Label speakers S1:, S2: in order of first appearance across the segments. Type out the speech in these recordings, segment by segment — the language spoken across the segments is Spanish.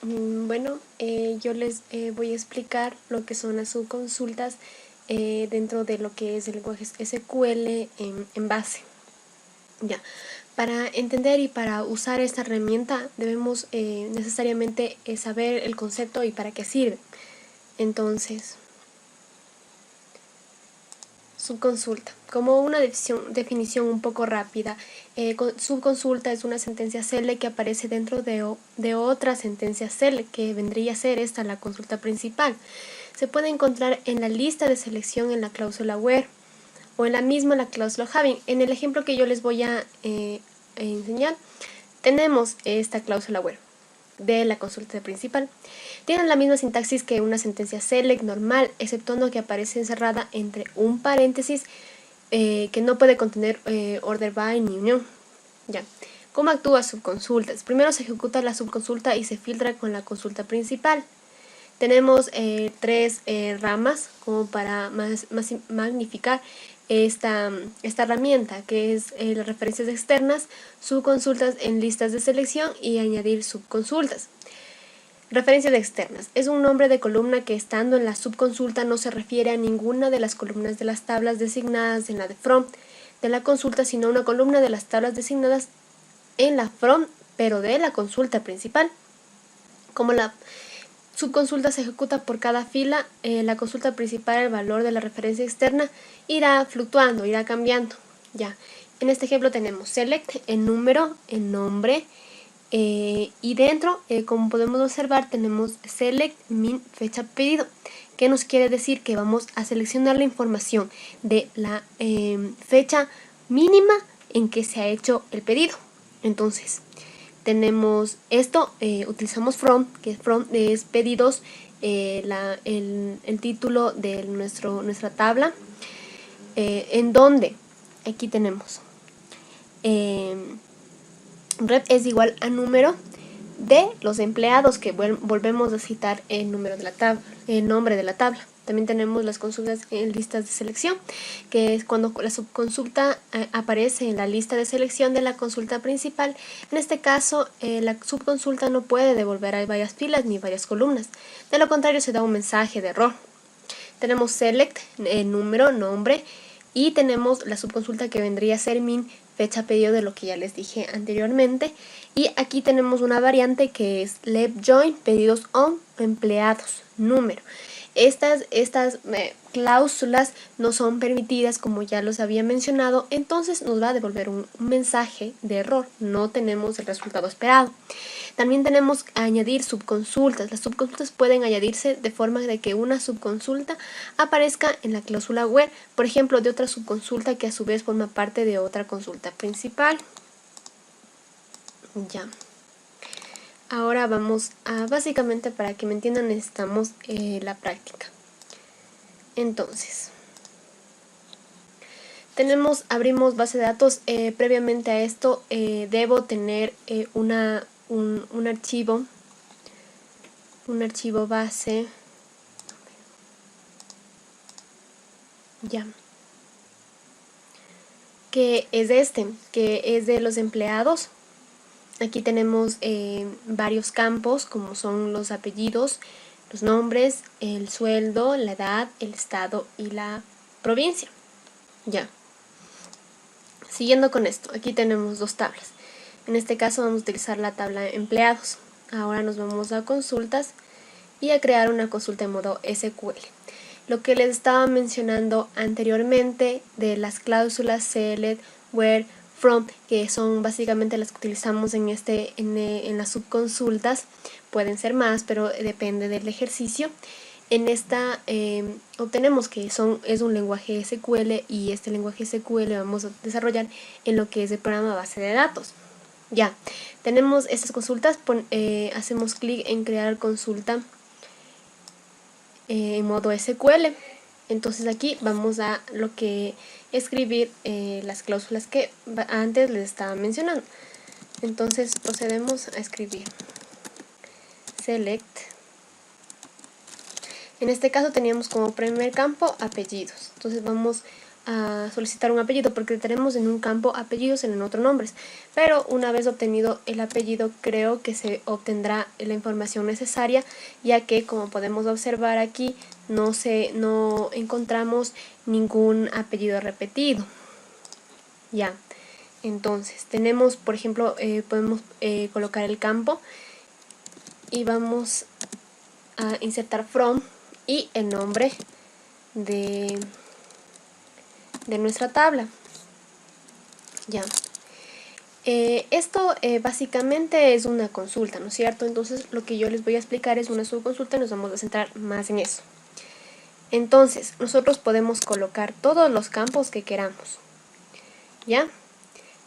S1: Bueno, yo les voy a explicar lo que son las subconsultas dentro de lo que es el lenguaje SQL en base. Ya, para entender y para usar esta herramienta debemos necesariamente saber el concepto y para qué sirve. Entonces, subconsulta. Como una definición un poco rápida, subconsulta es una sentencia CELE que aparece dentro de otra sentencia CELE, que vendría a ser esta la consulta principal. Se puede encontrar en la lista de selección en la cláusula where o en la misma la cláusula having. En el ejemplo que yo les voy a enseñar, tenemos esta cláusula where de la consulta principal. Tienen la misma sintaxis que una sentencia select normal, exceptuando que aparece encerrada entre un paréntesis que no puede contener order by ni unión. Ya. ¿Cómo actúa subconsultas? Primero se ejecuta la subconsulta y se filtra con la consulta principal. Tenemos tres ramas como para magnificar esta herramienta, que es las referencias externas, subconsultas en listas de selección y añadir subconsultas. Referencias externas. Es un nombre de columna que estando en la subconsulta no se refiere a ninguna de las columnas de las tablas designadas en la de from de la consulta, sino a una columna de las tablas designadas en la from, pero de la consulta principal. Como la subconsulta se ejecuta por cada fila, la consulta principal, el valor de la referencia externa irá fluctuando, irá cambiando. Ya. En este ejemplo tenemos select, el número, el nombre, y dentro, como podemos observar, tenemos select min fecha pedido, que nos quiere decir que vamos a seleccionar la información de la fecha mínima en que se ha hecho el pedido. Entonces, tenemos esto, utilizamos from, que from es pedidos, el título de nuestra tabla, en donde aquí tenemos rep es igual a número de los empleados, que volvemos a citar el número de la tabla, el nombre de la tabla. También tenemos las consultas en listas de selección, que es cuando la subconsulta aparece en la lista de selección de la consulta principal. En este caso, la subconsulta no puede devolver varias filas ni varias columnas. De lo contrario, se da un mensaje de error. Tenemos select, número, nombre, y tenemos la subconsulta que vendría a ser min fecha pedido, de lo que ya les dije anteriormente. Y aquí tenemos una variante que es left join, pedidos on, empleados, número. Estas cláusulas no son permitidas, como ya los había mencionado, entonces nos va a devolver un mensaje de error, no tenemos el resultado esperado. También tenemos que añadir subconsultas. Las subconsultas pueden añadirse de forma de que una subconsulta aparezca en la cláusula where, por ejemplo, de otra subconsulta que a su vez forma parte de otra consulta principal. Ya. Ahora vamos a, básicamente, para que me entiendan, necesitamos la práctica. Entonces, abrimos base de datos. Previamente a esto, debo tener un archivo base, ya, que es que es de los empleados. Aquí tenemos varios campos, como son los apellidos, los nombres, el sueldo, la edad, el estado y la provincia. Ya. Siguiendo con esto, aquí tenemos dos tablas. En este caso vamos a utilizar la tabla de empleados. Ahora nos vamos a consultas y a crear una consulta en modo SQL. Lo que les estaba mencionando anteriormente de las cláusulas select, where, from, que son básicamente las que utilizamos en las subconsultas. Pueden ser más, pero depende del ejercicio. En esta obtenemos que es un lenguaje SQL, y este lenguaje SQL vamos a desarrollar en lo que es el programa base de datos. Ya, tenemos estas consultas, hacemos clic en crear consulta en modo SQL. Entonces aquí vamos a lo que escribir las cláusulas que antes les estaba mencionando. Entonces procedemos a escribir select. En este caso teníamos como primer campo apellidos. Entonces vamos solicitar un apellido, porque tenemos en un campo apellidos, en el otro nombres, pero una vez obtenido el apellido creo que se obtendrá la información necesaria, ya que como podemos observar aquí no encontramos ningún apellido repetido. Ya, entonces tenemos, por ejemplo, podemos colocar el campo y vamos a insertar from y el nombre de nuestra tabla. Ya. Esto básicamente es una consulta, ¿no es cierto? Entonces lo que yo les voy a explicar es una subconsulta y nos vamos a centrar más en eso. Entonces nosotros podemos colocar todos los campos que queramos, ¿ya?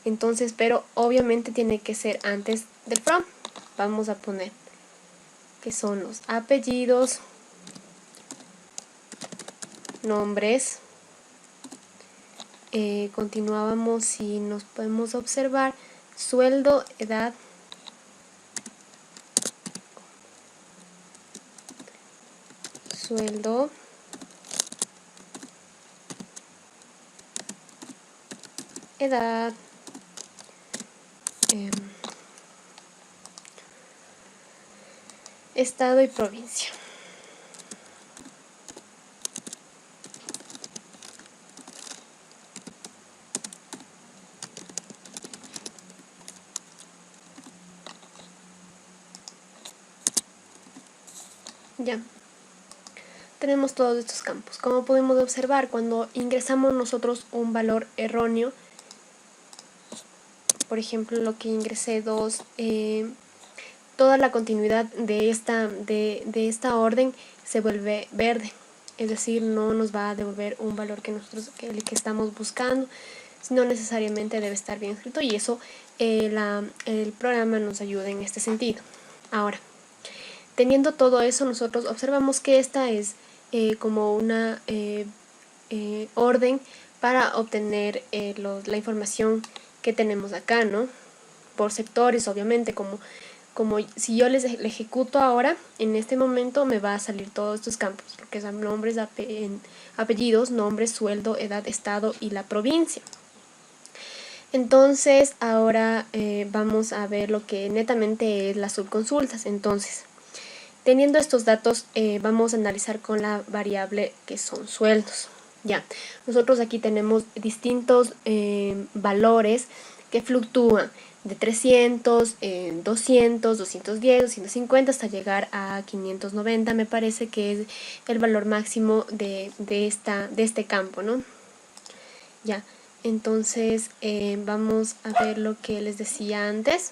S1: Entonces, pero obviamente tiene que ser antes del from. Vamos a poner que son los apellidos, nombres. Continuábamos y nos podemos observar sueldo, edad, sueldo, edad, estado y provincia. Ya, tenemos todos estos campos. Como podemos observar, cuando ingresamos nosotros un valor erróneo, por ejemplo lo que ingresé 2, toda la continuidad de esta orden se vuelve verde, es decir, no nos va a devolver un valor que el que estamos buscando, sino necesariamente debe estar bien escrito, y eso el programa nos ayuda en este sentido. Ahora, teniendo todo eso, nosotros observamos que esta es como una orden para obtener la información que tenemos acá, ¿no? Por sectores, obviamente, como si yo le ejecuto ahora, en este momento me va a salir todos estos campos, porque son nombres, apellidos, nombres, sueldo, edad, estado y la provincia. Entonces ahora vamos a ver lo que netamente es las subconsultas. Entonces, teniendo estos datos, vamos a analizar con la variable que son sueldos. Ya, nosotros aquí tenemos distintos valores que fluctúan de 300, 200, 210, 250 hasta llegar a 590, me parece que es el valor máximo de este campo, ¿no? Ya, entonces vamos a ver lo que les decía antes.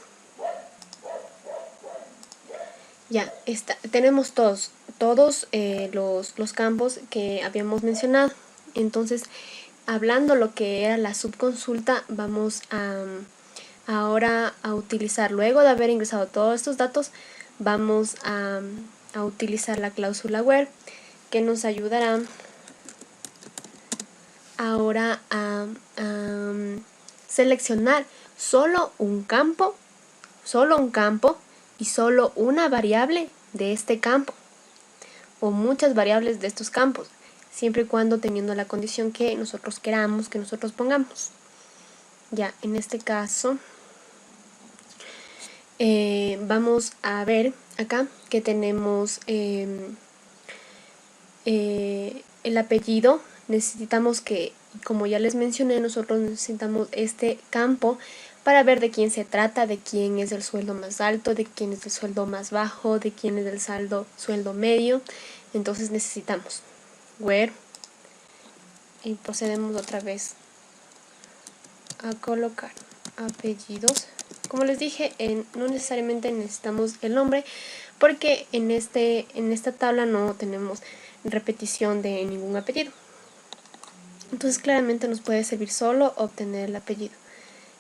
S1: Ya, tenemos todos los campos que habíamos mencionado. Entonces, hablando lo que era la subconsulta, vamos ahora a utilizar, luego de haber ingresado todos estos datos, vamos a utilizar la cláusula where, que nos ayudará ahora a seleccionar solo un campo y solo una variable de este campo, o muchas variables de estos campos, siempre y cuando teniendo la condición que nosotros queramos, que nosotros pongamos. Ya, en este caso vamos a ver acá que tenemos el apellido. Necesitamos que, como ya les mencioné, nosotros necesitamos este campo para ver de quién se trata, de quién es el sueldo más alto, de quién es el sueldo más bajo, de quién es el sueldo medio. Entonces necesitamos where y procedemos otra vez a colocar apellidos. Como les dije, no necesariamente necesitamos el nombre, porque en esta tabla no tenemos repetición de ningún apellido. Entonces claramente nos puede servir solo obtener el apellido.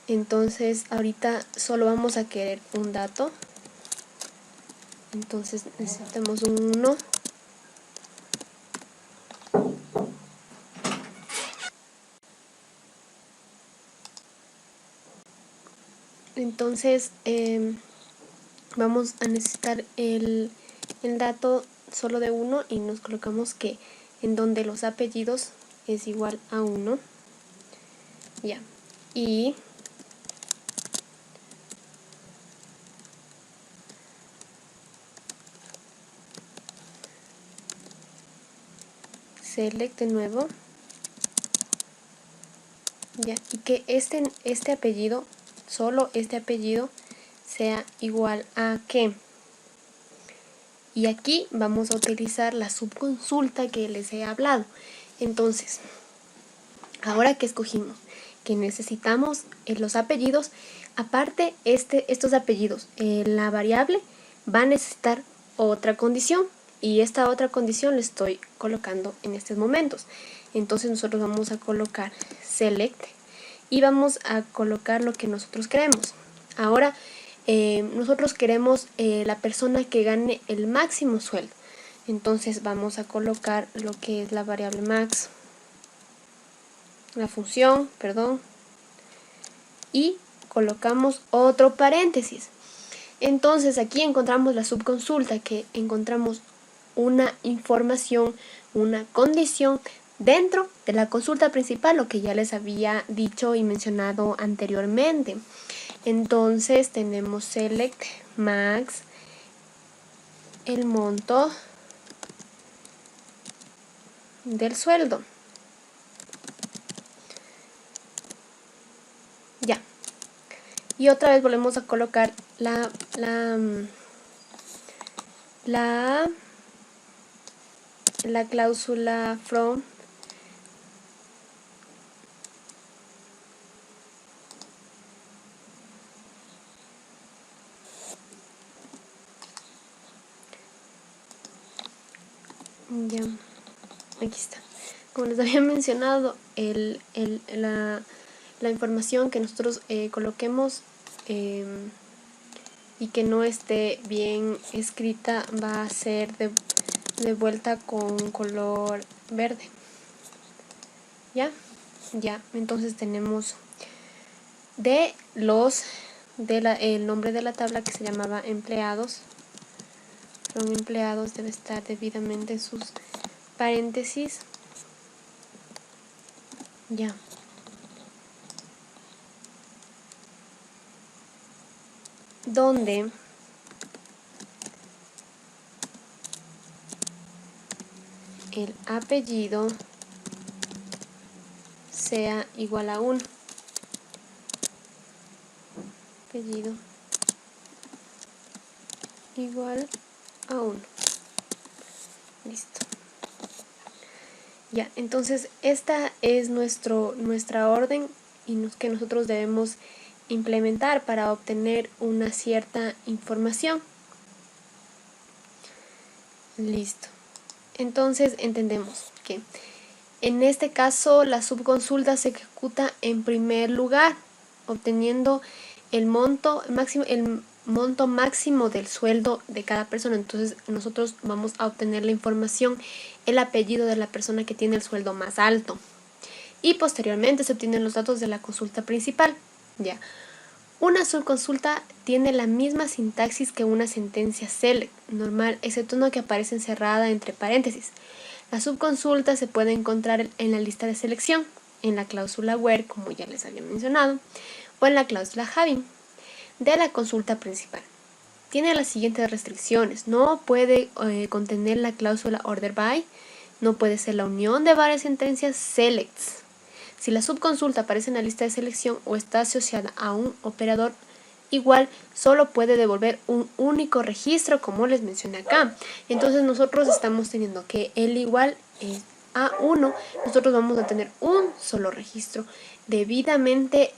S1: Entonces ahorita solo vamos a querer un dato. Entonces necesitamos un 1. Entonces vamos a necesitar el dato solo de 1 y nos colocamos que en donde los apellidos es igual a 1. Ya. Y select de nuevo. Ya. Y que este apellido, solo este apellido, sea igual a ¿qué? Y aquí vamos a utilizar la subconsulta que les he hablado. Entonces, ahora que escogimos que necesitamos los apellidos, aparte estos apellidos, la variable va a necesitar otra condición, y esta otra condición la estoy colocando en estos momentos. Entonces nosotros vamos a colocar select y vamos a colocar lo que nosotros queremos. Ahora nosotros queremos la persona que gane el máximo sueldo. Entonces vamos a colocar lo que es la variable max, la función, perdón, y colocamos otro paréntesis. Entonces aquí encontramos la subconsulta, que encontramos una información, una condición dentro de la consulta principal, lo que ya les había dicho y mencionado anteriormente. Entonces tenemos select max, el monto del sueldo. Ya. Y otra vez volvemos a colocar la cláusula from ya, aquí está. Como les había mencionado, la información que nosotros coloquemos y que no esté bien escrita va a ser de vuelta con color verde. ¿Ya? Ya, entonces tenemos el nombre de la tabla, que se llamaba empleados. Son empleados, debe estar debidamente en sus paréntesis. Ya. Donde el apellido sea igual a 1. Apellido igual a 1. Listo. Ya, entonces esta es nuestra orden que nosotros debemos implementar para obtener una cierta información. Listo. Entonces entendemos que en este caso la subconsulta se ejecuta en primer lugar, obteniendo el monto máximo del sueldo de cada persona. Entonces nosotros vamos a obtener la información, el apellido de la persona que tiene el sueldo más alto, y posteriormente se obtienen los datos de la consulta principal. Ya. Una subconsulta tiene la misma sintaxis que una sentencia select normal, excepto una que aparece encerrada entre paréntesis. La subconsulta se puede encontrar en la lista de selección, en la cláusula where, como ya les había mencionado, o en la cláusula having de la consulta principal. Tiene las siguientes restricciones: no puede contener la cláusula order by, no puede ser la unión de varias sentencias selects. Si la subconsulta aparece en la lista de selección o está asociada a un operador igual, solo puede devolver un único registro, como les mencioné acá. Entonces nosotros estamos teniendo que el igual es a 1, nosotros vamos a tener un solo registro debidamente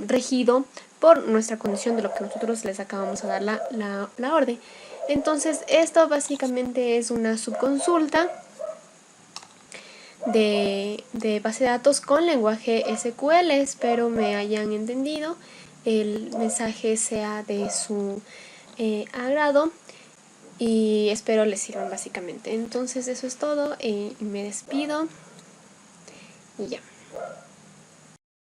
S1: regido por nuestra condición de lo que nosotros les acabamos de dar la orden. Entonces esto básicamente es una subconsulta de base de datos con lenguaje SQL. Espero me hayan entendido, el mensaje sea de su agrado y espero les sirvan básicamente. Entonces eso es todo, me despido y ya.